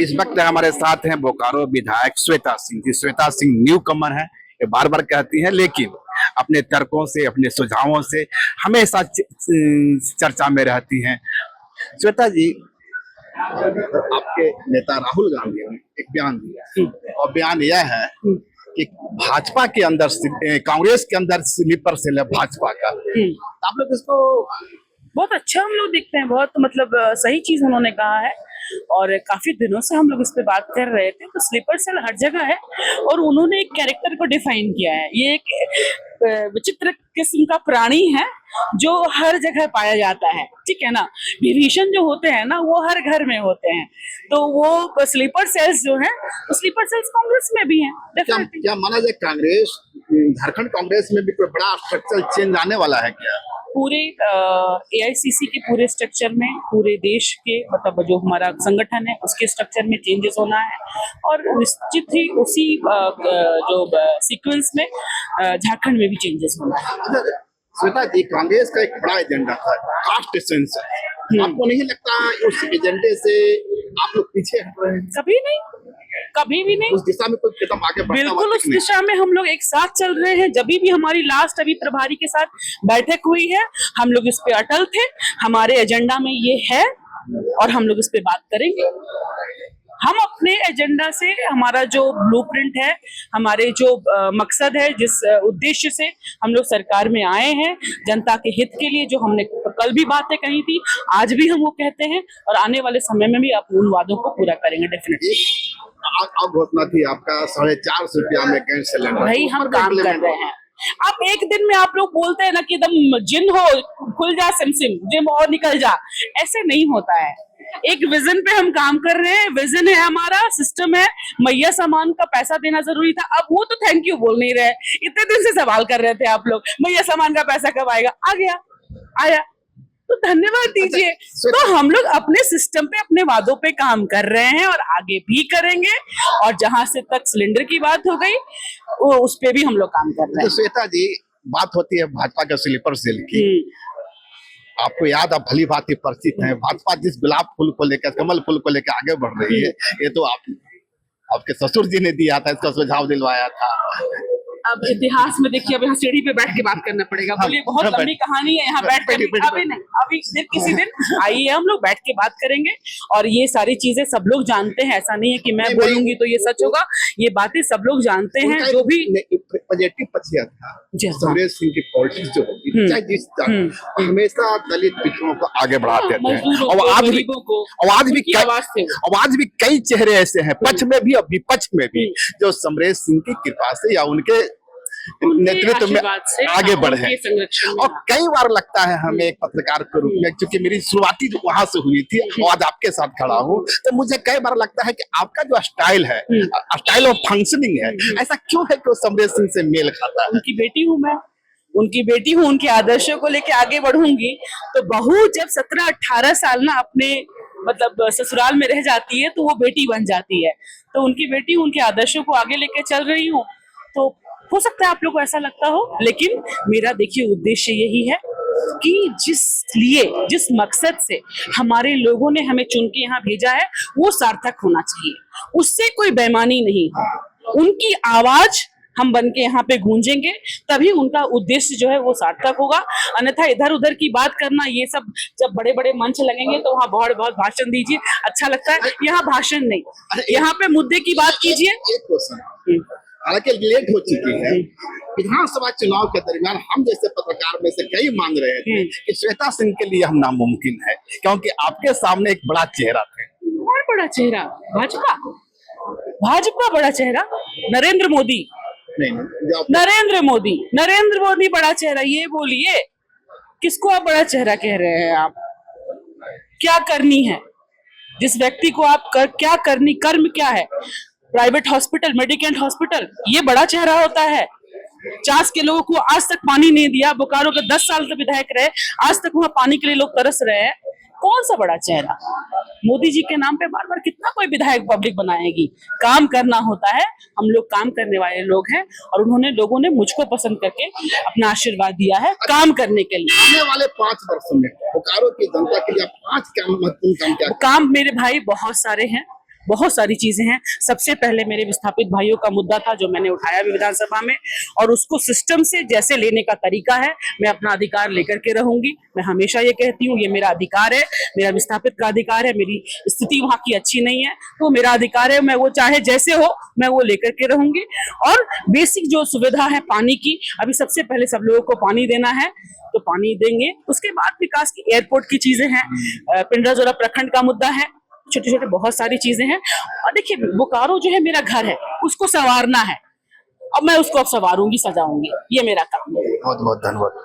इस वक्त हमारे साथ हैं बोकारो विधायक श्वेता सिंह जी। श्वेता सिंह न्यू कमर है, ये बार बार कहती हैं, लेकिन अपने तर्कों से, अपने सुझावों से हमेशा चर्चा में रहती हैं। श्वेता जी, आपके नेता राहुल गांधी ने एक बयान दिया और बयान यह है कि भाजपा के अंदर, कांग्रेस के अंदर स्लीपर सेल है भाजपा का। आप लोग इसको बहुत अच्छा हम लोग देखते हैं, बहुत मतलब सही चीज उन्होंने कहा है और काफी दिनों से हम लोग इस पे बात कर रहे थे। तो स्लीपर सेल हर जगह है और उन्होंने एक कैरेक्टर को डिफाइन किया है। ये एक विचित्र किस्म का प्राणी है जो हर जगह पाया जाता है, ठीक है ना। विभीषण जो होते हैं ना, वो हर घर में होते हैं। तो वो स्लीपर सेल्स जो है, तो स्लीपर सेल्स कांग्रेस में भी हैं। क्या माना जाए, कांग्रेस, झारखंड कांग्रेस में भी कोई बड़ा स्ट्रक्चरल चेंज आने वाला है क्या? पूरे एआईसीसी के पूरे स्ट्रक्चर में, पूरे देश के मतलब जो हमारा संगठन है उसके स्ट्रक्चर में चेंजेस होना है और निश्चित ही उसी जो सीक्वेंस में झारखंड में भी चेंजेस होना है। श्वेता जी, कांग्रेस का एक बड़ा एजेंडा था कास्ट सेंसस। आपको नहीं लगता उस एजेंडे से आप लोग पीछे हट रहे हैं? कभी नहीं, कभी भी नहीं। उस दिशा में कोई कदम आगे बढ़ा? बिल्कुल उस दिशा में हम लोग एक साथ चल रहे हैं। जब भी हमारी लास्ट अभी प्रभारी के साथ बैठक हुई है, हम लोग इस पे अटल थे। हमारे एजेंडा में ये है और हम लोग इस पे बात करेंगे। हम अपने एजेंडा से, हमारा जो ब्लूप्रिंट है, हमारे जो मकसद है, जिस उद्देश्य से हम लोग सरकार में आए हैं, जनता के हित के लिए, जो हमने कल भी बातें कही थी, आज भी हम वो कहते हैं और आने वाले समय में भी आप उन वादों को पूरा करेंगे डेफिनेटली। अब घोषणा थी आपका 450 रुपया में गैस सिलेंडर। भाई हम काम कर रहे हैं। आप एक दिन में आप लोग बोलते हैं ना कि एकदम जिन हो, खुल जा सिमसिम, जिम और निकल जा, ऐसे नहीं होता है। एक विजन पे हम काम कर रहे हैं। विजन है हमारा, सिस्टम है। मैया सामान का पैसा देना जरूरी था, अब वो तो थैंक यू बोल नहीं रहे। इतने दिन से सवाल कर रहे थे आप लोग, मैया सामान का पैसा कब आएगा? आ गया, आया, तो धन्यवाद दीजिए। तो हम लोग अपने सिस्टम पे, अपने वादों पे काम कर रहे हैं और आगे भी करेंगे। और जहां से तक सिलेंडर की बात हो गई, वो उस पे भी हम लोग काम कर रहे हैं। तो श्वेता जी, बात होती है भाजपा के स्लीपर सेल की। आपको याद, आप भली भांति परिचित हैं, भाजपा जिस गुलाब फूल को लेकर, कमल फूल को लेकर आगे बढ़ रही है, ये तो आपके ससुर जी ने दिया था, इसका सुझाव दिलवाया था। अब इतिहास में देखिए, अब यहाँ सीढ़ी पे बैठ के बात करना पड़ेगा। बोलिए, बहुत लंबी कहानी है, यहाँ बैठ के अभी नहीं, अभी किसी दिन आइए, हम लोग बैठ के बात करेंगे। और ये सारी चीजें सब लोग जानते हैं, ऐसा नहीं है कि मैं बोलूंगी तो ये सच होगा। ये बातें सब लोग जानते हैं। जो भी पॉजिटिव पक्ष था समरेश सिंह की पॉलिटिक्स जो होगी, चाहे जिस हमेशा दलित पिछड़ों को आगे बढ़ाते थे और आज भी कई चेहरे ऐसे हैं, पक्ष में भी और विपक्ष में भी, जो समरेश सिंह की कृपा से या उनके नेतृत्व में आगे बढ़े हैं। और कई बार लगता है हमें एक पत्रकार के रूप में, क्योंकि मेरी शुरुआती जो वहां से हुई थी और आज आपके साथ खड़ा हूँ, तो मुझे कई बार लगता है कि आपका जो स्टाइल है, स्टाइल ऑफ फंक्शनिंग है, ऐसा क्यों है कि वो समरेश सिंह से मेल खाता है? उनकी बेटी हूँ मैं, उनकी बेटी हूँ, उनके आदर्शों को लेके आगे बढ़ूंगी। तो बहू जब 17-18 साल ना अपने मतलब ससुराल में रह जाती है, तो वो बेटी बन जाती है। तो उनकी बेटी, उनके आदर्शों को आगे लेके चल रही हूँ। तो हो सकता है आप लोग को ऐसा लगता हो, लेकिन मेरा देखिए उद्देश्य यही है कि जिस मकसद से हमारे लोगों ने हमें चुन के यहाँ भेजा है, वो सार्थक होना चाहिए। उससे कोई बेईमानी नहीं है। उनकी आवाज हम बन के यहाँ पे गूंजेंगे, तभी उनका उद्देश्य जो है वो सार्थक होगा। अन्यथा इधर उधर की बात करना, ये सब जब बड़े बड़े मंच लगेंगे तो वहाँ बहुत बहुत भाषण दीजिए, अच्छा लगता है। यहाँ भाषण नहीं, यहाँ पे मुद्दे की बात कीजिए। हालांकि लेट हो चुकी है, विधानसभा चुनाव के दरमियान हम जैसे पत्रकार में से कई मान रहे थे कि श्वेता सिंह के लिए हम नामुमकिन है, क्योंकि आपके सामने एक बड़ा चेहरा थे। कौन बड़ा चेहरा? भाजपा बड़ा चेहरा? नरेंद्र मोदी नरेंद्र मोदी बड़ा चेहरा? ये बोलिए, किसको आप बड़ा चेहरा कह रहे हैं? आप क्या करनी है जिस व्यक्ति को आप क्या करनी, कर्म क्या है? प्राइवेट हॉस्पिटल, मेडिकेंट हॉस्पिटल, ये बड़ा चेहरा होता है? 50 के लोगों को आज तक पानी नहीं दिया। बोकारो के 10 साल से विधायक रहे, आज तक वहाँ पानी के लिए लोग तरस रहे हैं। कौन सा बड़ा चेहरा? मोदी जी के नाम पे बार बार कितना कोई विधायक पब्लिक बनाएगी? काम करना होता है, हम लोग काम करने वाले लोग हैं और लोगों ने मुझको पसंद करके अपना आशीर्वाद दिया है काम करने के लिए। आने वाले 5 वर्षों में बोकारो की जनता के लिए 5 क्या महत्वपूर्ण काम? काम मेरे भाई बहुत सारे हैं, बहुत सारी चीजें हैं। सबसे पहले मेरे विस्थापित भाइयों का मुद्दा था जो मैंने उठाया भी विधानसभा में, और उसको सिस्टम से जैसे लेने का तरीका है, मैं अपना अधिकार लेकर के रहूंगी। मैं हमेशा ये कहती हूँ, ये मेरा अधिकार है, मेरा विस्थापित का अधिकार है। मेरी स्थिति वहां की अच्छी नहीं है तो मेरा अधिकार है, मैं वो चाहे जैसे हो मैं वो लेकर के रहूंगी। और बेसिक जो सुविधा है पानी की, अभी सबसे पहले सब लोगों को पानी देना है तो पानी देंगे। उसके बाद विकास की एयरपोर्ट की चीजें हैं, पिंडराजोरा प्रखंड का मुद्दा है, छोटे छोटे बहुत सारी चीजें हैं। और देखिए, बोकारो जो है मेरा घर है, उसको संवारना है। अब मैं उसको अब संवारूंगी, सजाऊंगी, ये मेरा काम है। बहुत बहुत धन्यवाद।